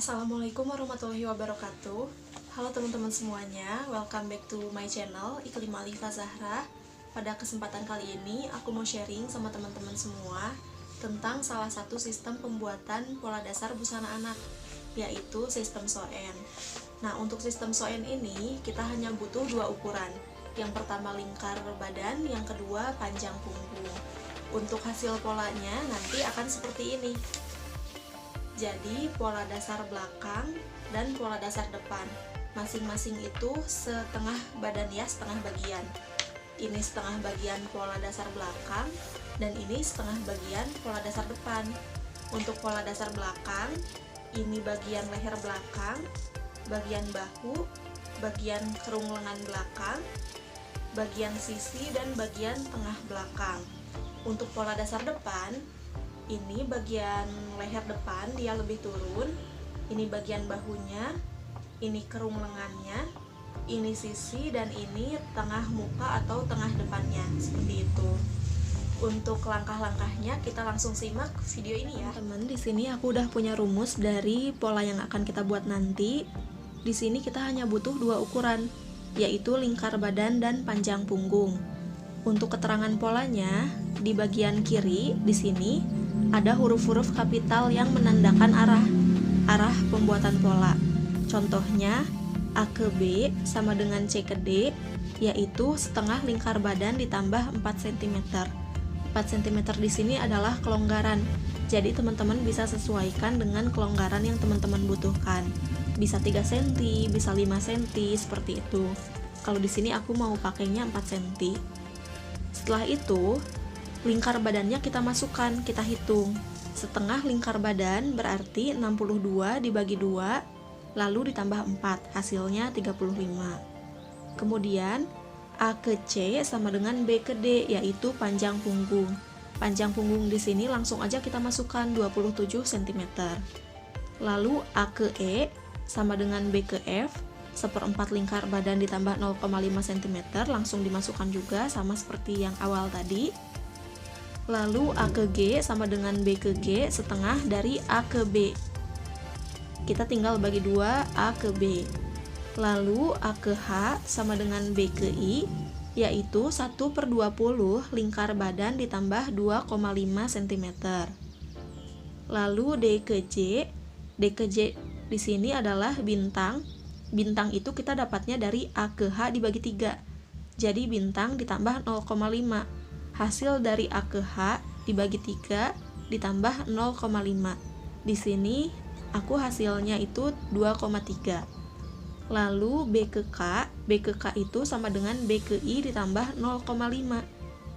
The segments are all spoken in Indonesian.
Assalamualaikum warahmatullahi wabarakatuh. Halo teman-teman semuanya, welcome back to my channel Iklim Alifa Zahra. Pada kesempatan kali ini aku mau sharing sama teman-teman semua tentang salah satu sistem pembuatan pola dasar busana anak, yaitu sistem SOEN. Nah, untuk sistem SOEN ini kita hanya butuh dua ukuran. Yang pertama lingkar badan, yang kedua panjang punggung. Untuk hasil polanya nanti akan seperti ini. Jadi pola dasar belakang dan pola dasar depan masing-masing itu setengah badan ya, setengah bagian. Ini setengah bagian pola dasar belakang dan ini setengah bagian pola dasar depan. Untuk pola dasar belakang, ini bagian leher belakang, bagian bahu, bagian kerung lengan belakang, bagian sisi, dan bagian tengah belakang. Untuk pola dasar depan, ini bagian leher depan dia lebih turun, ini bagian bahunya, ini kerung lengannya, ini sisi, dan ini tengah muka atau tengah depannya, seperti itu. Untuk langkah-langkahnya kita langsung simak video ini ya. Teman, di sini aku udah punya rumus dari pola yang akan kita buat nanti. Di sini kita hanya butuh dua ukuran, yaitu lingkar badan dan panjang punggung. Untuk keterangan polanya, di bagian kiri di sini ada huruf-huruf kapital yang menandakan arah pembuatan pola. Contohnya, A ke B sama dengan C ke D, yaitu setengah lingkar badan ditambah 4 cm. 4 cm di sini adalah kelonggaran. Jadi teman-teman bisa sesuaikan dengan kelonggaran yang teman-teman butuhkan. Bisa 3 cm, bisa 5 cm, seperti itu. Kalau di sini aku mau pakainya 4 cm. Setelah itu, lingkar badannya kita masukkan, kita hitung. Setengah lingkar badan berarti 62 dibagi 2, lalu ditambah 4, hasilnya 35. Kemudian, A ke C sama dengan B ke D, yaitu panjang punggung. Panjang punggung di sini langsung aja kita masukkan 27 cm. Lalu A ke E sama dengan B ke F, seperempat lingkar badan ditambah 0,5 cm, langsung dimasukkan juga sama seperti yang awal tadi. Lalu A ke G sama dengan B ke G setengah dari A ke B. Kita tinggal bagi 2 A ke B. Lalu A ke H sama dengan B ke I, yaitu 1/20 lingkar badan ditambah 2,5 cm. Lalu D ke J. D ke J di sini adalah bintang. Bintang itu kita dapatnya dari A ke H dibagi 3. Jadi bintang ditambah 0,5. Hasil dari A ke H dibagi 3 ditambah 0,5. Di sini aku hasilnya itu 2,3. Lalu B ke K. B ke K itu sama dengan B ke I ditambah 0,5.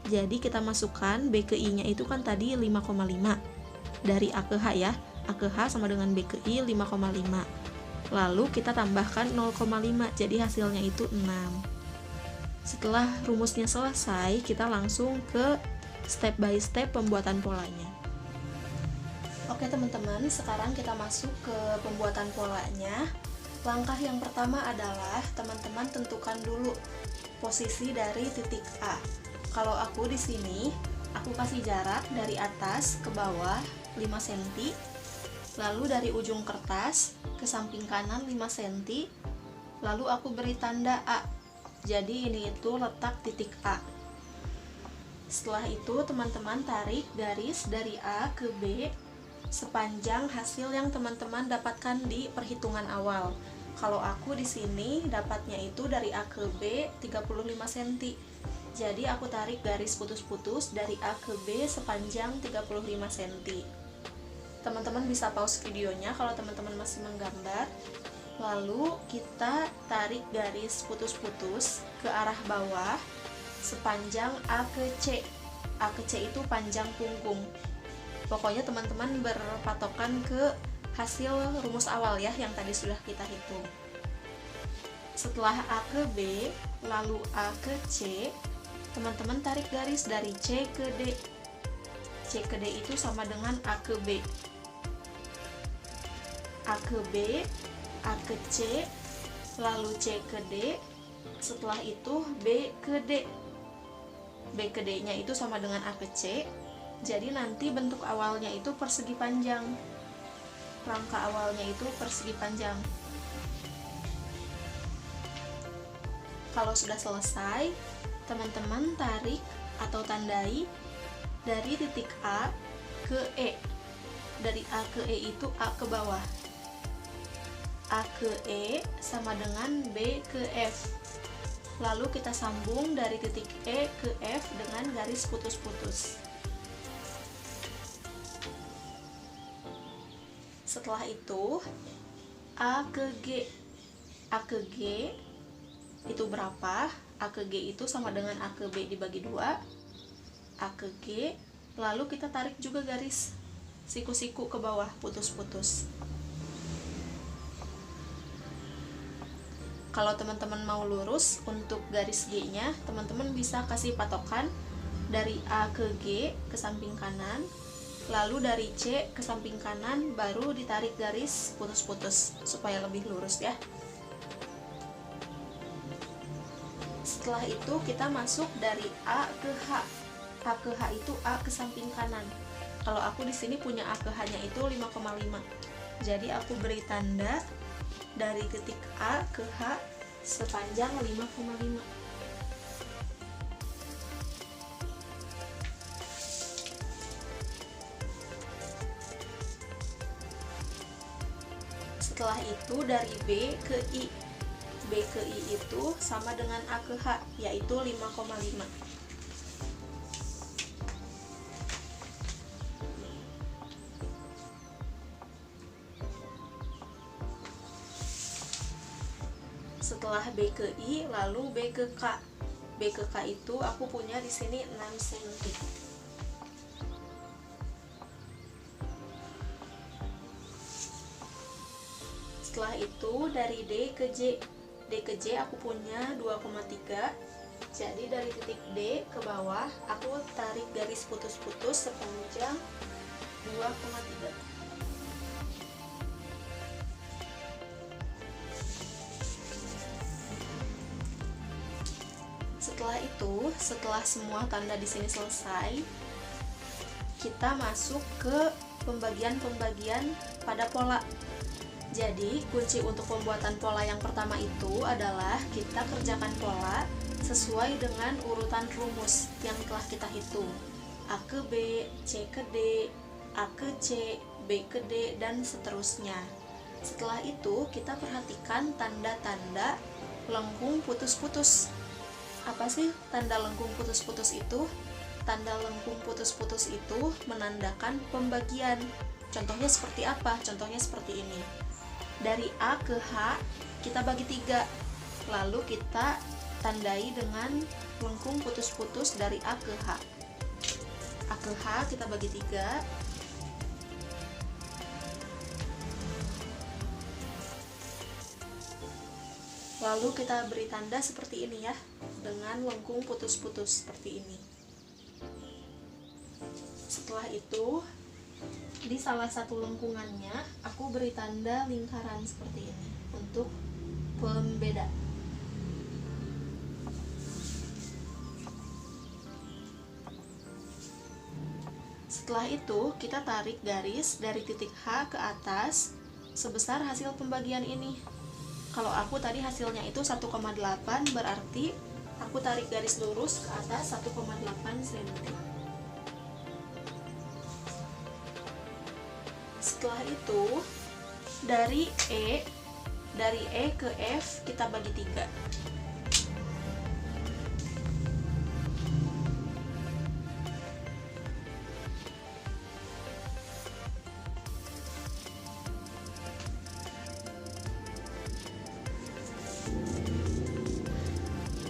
Jadi kita masukkan B ke I nya itu kan tadi 5,5 dari A ke H ya. A ke H sama dengan B ke I 5,5. Lalu kita tambahkan 0,5, jadi hasilnya itu 6. Setelah rumusnya selesai, kita langsung ke step by step pembuatan polanya. Oke teman-teman, sekarang kita masuk ke pembuatan polanya. Langkah yang pertama adalah teman-teman tentukan dulu posisi dari titik A. Kalau aku di sini, aku kasih jarak dari atas ke bawah 5 cm. Lalu dari ujung kertas ke samping kanan 5 cm, lalu aku beri tanda A. Jadi ini itu letak titik A. Setelah itu teman-teman tarik garis dari A ke B sepanjang hasil yang teman-teman dapatkan di perhitungan awal. Kalau aku di sini dapatnya itu dari A ke B 35 cm. Jadi aku tarik garis putus-putus dari A ke B sepanjang 35 cm. Teman-teman bisa pause videonya kalau teman-teman masih menggambar. Lalu kita tarik garis putus-putus ke arah bawah sepanjang A ke C. A ke C itu panjang punggung. Pokoknya teman-teman berpatokan ke hasil rumus awal ya yang tadi sudah kita hitung. Setelah A ke B, lalu A ke C, teman-teman tarik garis dari C ke D. C ke D itu sama dengan A ke B. A ke B, A ke C, lalu C ke D, setelah itu B ke D. B ke D nya itu sama dengan A ke C, jadi nanti bentuk awalnya itu persegi panjang. rangka awalnya itu persegi panjang. Kalau sudah selesai, teman-teman tarik atau tandai dari titik A ke E. Dari A ke E itu A ke bawah. A ke E sama dengan B ke F. Lalu kita sambung dari titik E ke F dengan garis putus-putus. Setelah itu A ke G. A ke G itu berapa? A ke G itu sama dengan A ke B dibagi 2. A ke G, lalu kita tarik juga garis siku-siku ke bawah, putus-putus. Kalau teman-teman mau lurus untuk garis G-nya, teman-teman bisa kasih patokan dari A ke G ke samping kanan, lalu dari C ke samping kanan, baru ditarik garis putus-putus supaya lebih lurus ya. Setelah itu kita masuk dari A ke H. A ke H itu A ke samping kanan. Kalau aku di sini punya A ke H-nya itu 5,5. Jadi aku beri tanda dari titik A ke H sepanjang 5,5. Setelah itu dari B ke I. B ke I itu sama dengan A ke H, yaitu 5,5. Setelah B ke I, lalu B ke K. B ke K itu aku punya di sini 6 cm. Setelah itu dari D ke J. D ke J aku punya 2,3. Jadi dari titik D ke bawah aku tarik garis putus-putus sepanjang 2,3. Setelah itu, setelah semua tanda di sini selesai, kita masuk ke pembagian-pembagian pada pola. Jadi, kunci untuk pembuatan pola yang pertama itu adalah kita kerjakan pola sesuai dengan urutan rumus yang telah kita hitung. A ke B, C ke D, A ke C, B ke D, dan seterusnya. Setelah itu, kita perhatikan tanda-tanda lengkung putus-putus. Apa sih tanda lengkung putus-putus itu? Tanda lengkung putus-putus itu menandakan pembagian. Contohnya seperti apa? Contohnya seperti ini. Dari A ke H kita bagi 3. Lalu kita tandai dengan lengkung putus-putus dari A ke H. A ke H kita bagi 3. Lalu kita beri tanda seperti ini ya, dengan lengkung putus-putus seperti ini. Setelah itu, di salah satu lengkungannya aku beri tanda lingkaran seperti ini untuk pembeda. Setelah itu, kita tarik garis dari titik H ke atas sebesar hasil pembagian ini. Kalau aku tadi hasilnya itu 1,8, berarti aku tarik garis lurus ke atas 1,8 cm. Setelah itu, dari E ke F kita bagi 3.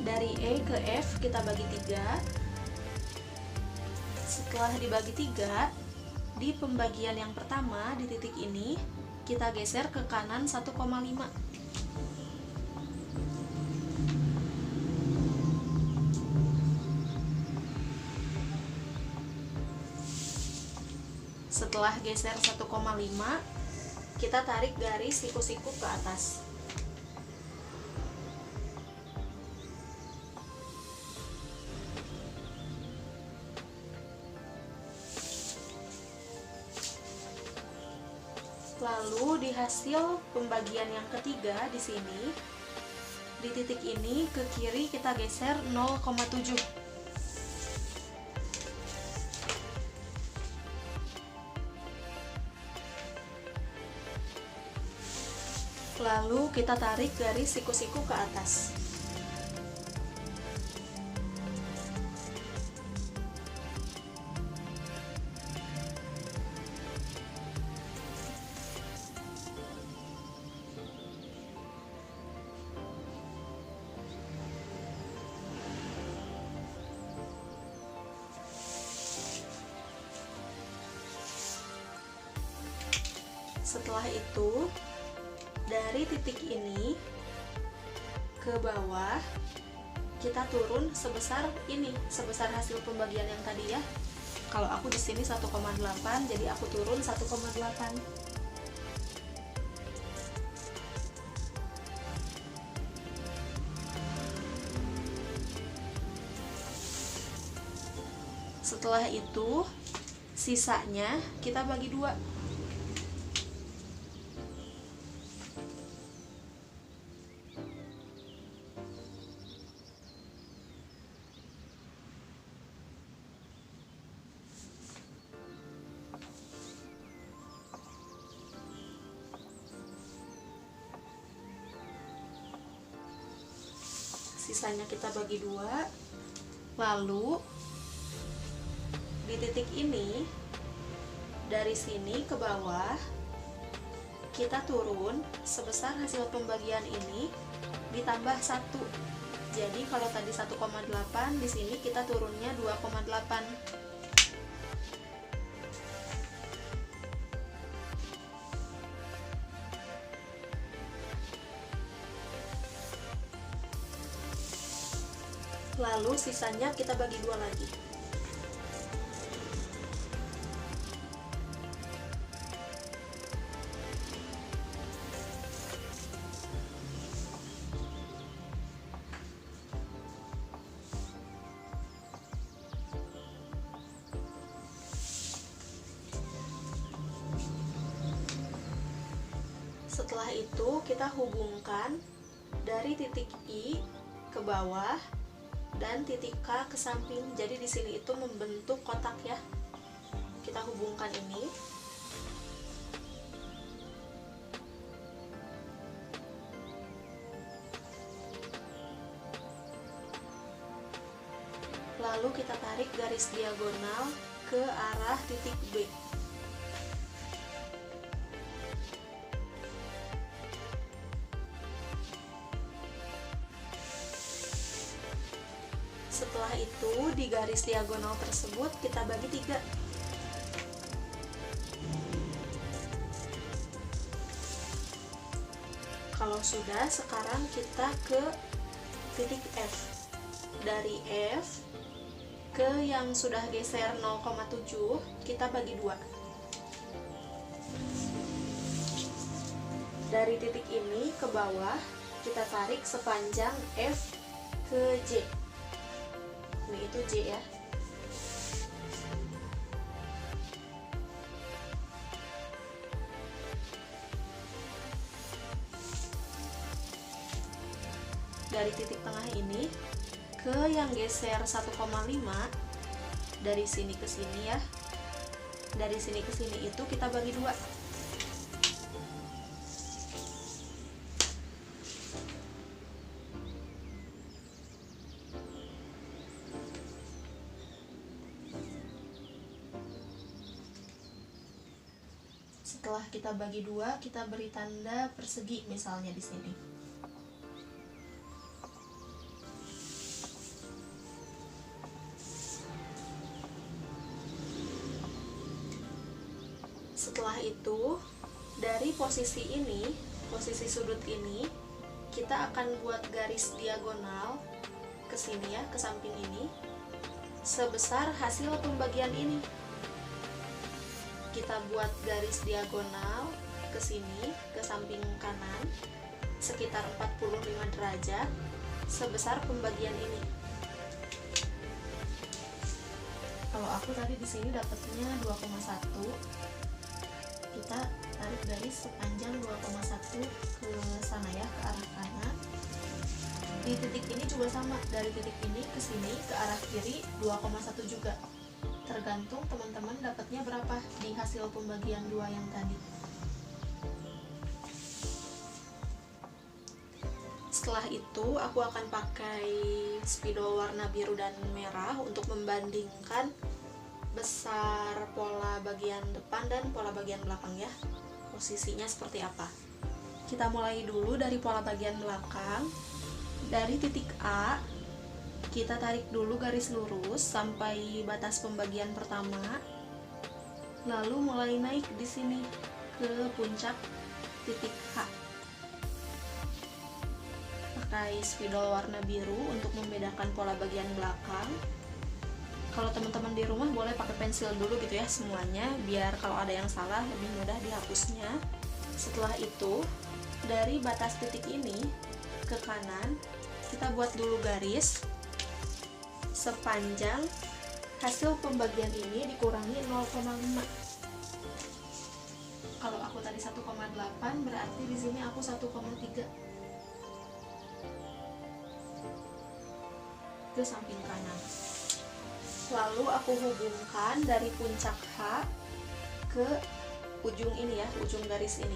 Dari E ke F kita bagi 3. Setelah dibagi 3, di pembagian yang pertama di titik ini kita geser ke kanan 1,5. Setelah geser 1,5, kita tarik garis siku-siku ke atas. Lalu di hasil pembagian yang ketiga di sini, di titik ini ke kiri kita geser 0,7. Lalu kita tarik garis siku-siku ke atas. Setelah itu, dari titik ini ke bawah kita turun sebesar ini, sebesar hasil pembagian yang tadi ya. Kalau aku di sini 1,8, jadi aku turun 1,8. Setelah itu, sisanya kita bagi 2. Sisanya kita bagi 2. Lalu di titik ini, dari sini ke bawah kita turun sebesar hasil pembagian ini ditambah 1. Jadi kalau tadi 1,8, di sini kita turunnya 2,8. Lalu sisanya kita bagi 2 lagi. Setelah itu kita hubungkan dari titik I ke bawah dan titik K ke samping. Jadi di sini itu membentuk kotak ya. Kita hubungkan ini. Lalu kita tarik garis diagonal ke arah titik B. Setelah itu, di garis diagonal tersebut kita bagi 3. Kalau sudah, sekarang kita ke titik F. Dari F ke yang sudah geser 0,7, kita bagi 2. Dari titik ini ke bawah, kita tarik sepanjang F ke J. Ini itu J ya. Dari titik tengah ini ke yang geser 1,5, dari sini ke sini ya. Dari sini ke sini itu kita bagi 2. Setelah kita bagi 2, kita beri tanda persegi misalnya di sini. Setelah itu, dari posisi ini, posisi sudut ini, kita akan buat garis diagonal ke sini ya, ke samping ini, sebesar hasil pembagian ini. Kita buat garis diagonal ke sini, ke samping kanan, sekitar 45 derajat, sebesar pembagian ini. Kalau aku tadi di sini dapatnya 2,1. kita tarik garis sepanjang 2,1 ke sana ya, ke arah kanan. Di titik ini juga sama, dari titik ini ke sini ke arah kiri 2,1 juga. Tergantung teman-teman dapatnya berapa di hasil pembagian 2 yang tadi. Setelah itu aku akan pakai spidol warna biru dan merah untuk membandingkan besar pola bagian depan dan pola bagian belakang ya, posisinya seperti apa. Kita mulai dulu dari pola bagian belakang. Dari titik A kita tarik dulu garis lurus sampai batas pembagian pertama, lalu mulai naik di sini ke puncak titik H. Pakai spidol warna biru untuk membedakan pola bagian belakang. Kalau teman-teman di rumah boleh pakai pensil dulu gitu ya semuanya, biar kalau ada yang salah lebih mudah dihapusnya. Setelah itu, dari batas titik ini ke kanan, kita buat dulu garis sepanjang hasil pembagian ini dikurangi 0,5. Kalau aku tadi 1,8, berarti di sini aku 1,3 ke samping kanan. Lalu aku hubungkan dari puncak H ke ujung ini ya, ujung garis ini.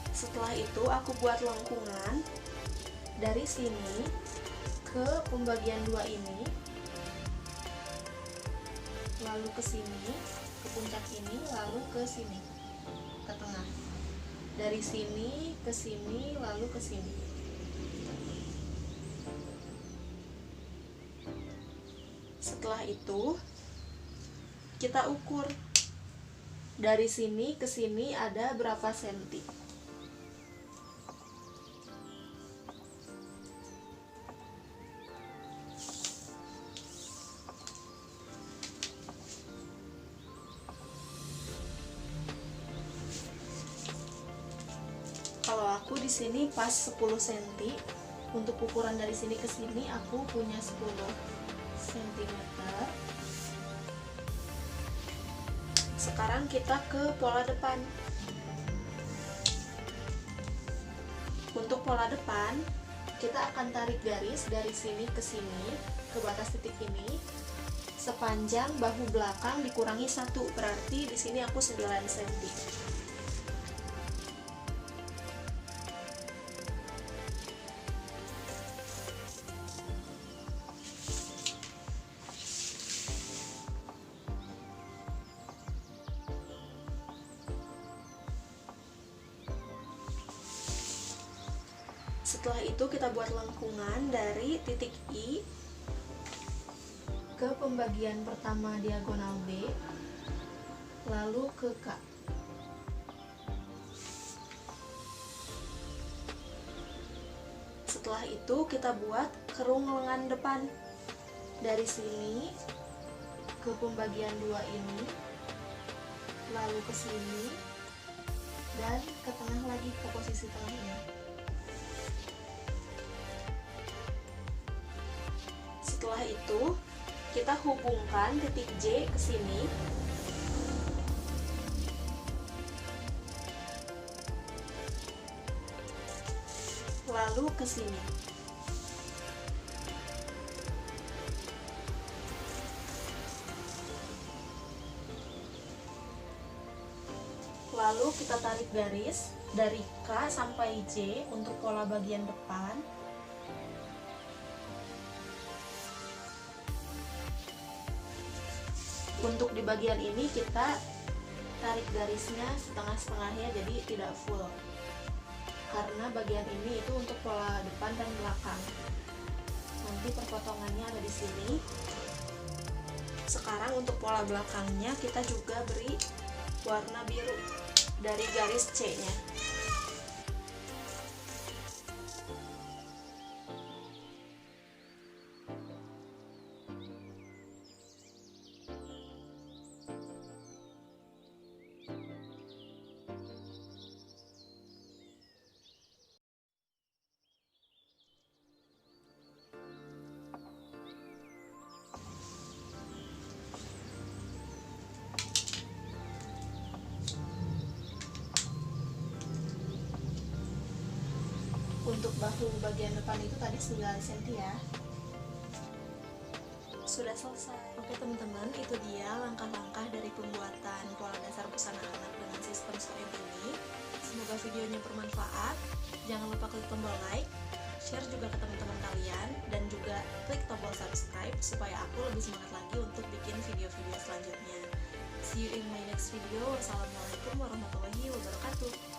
Setelah itu aku buat lengkungan dari sini ke pembagian 2 ini, lalu ke sini, ke puncak ini, lalu ke sini, ke tengah. Dari sini ke sini, lalu ke sini. Setelah itu kita ukur dari sini ke sini ada berapa senti. Kalau aku di sini pas 10 cm. Untuk ukuran dari sini ke sini aku punya 10 cm. Sekarang kita ke pola depan. Untuk pola depan, kita akan tarik garis dari sini ke sini, ke batas titik ini, sepanjang bahu belakang dikurangi 1, berarti di sini aku 9 cm. Setelah itu kita buat lengkungan dari titik I ke pembagian pertama diagonal B, lalu ke K. Setelah itu kita buat kerung lengan depan dari sini ke pembagian 2 ini, lalu ke sini dan ke tengah lagi, ke posisi tengahnya. Setelah itu kita hubungkan titik J ke sini, lalu ke sini. Lalu kita tarik garis dari K sampai J untuk pola bagian depan. Untuk di bagian ini kita tarik garisnya setengah-setengah ya, jadi tidak full, karena bagian ini itu untuk pola depan dan belakang. Nanti perpotongannya ada di sini. Sekarang untuk pola belakangnya kita juga beri warna biru dari garis C-nya. Untuk bahu bagian depan itu tadi 9 cm ya. Sudah selesai. Oke teman-teman, itu dia langkah-langkah dari pembuatan pola dasar busana anak dengan sistem sew ini. Semoga videonya bermanfaat. Jangan lupa klik tombol like, share juga ke teman-teman kalian, dan juga klik tombol subscribe supaya aku lebih semangat lagi untuk bikin video-video selanjutnya. See you in my next video. Wassalamualaikum warahmatullahi wabarakatuh.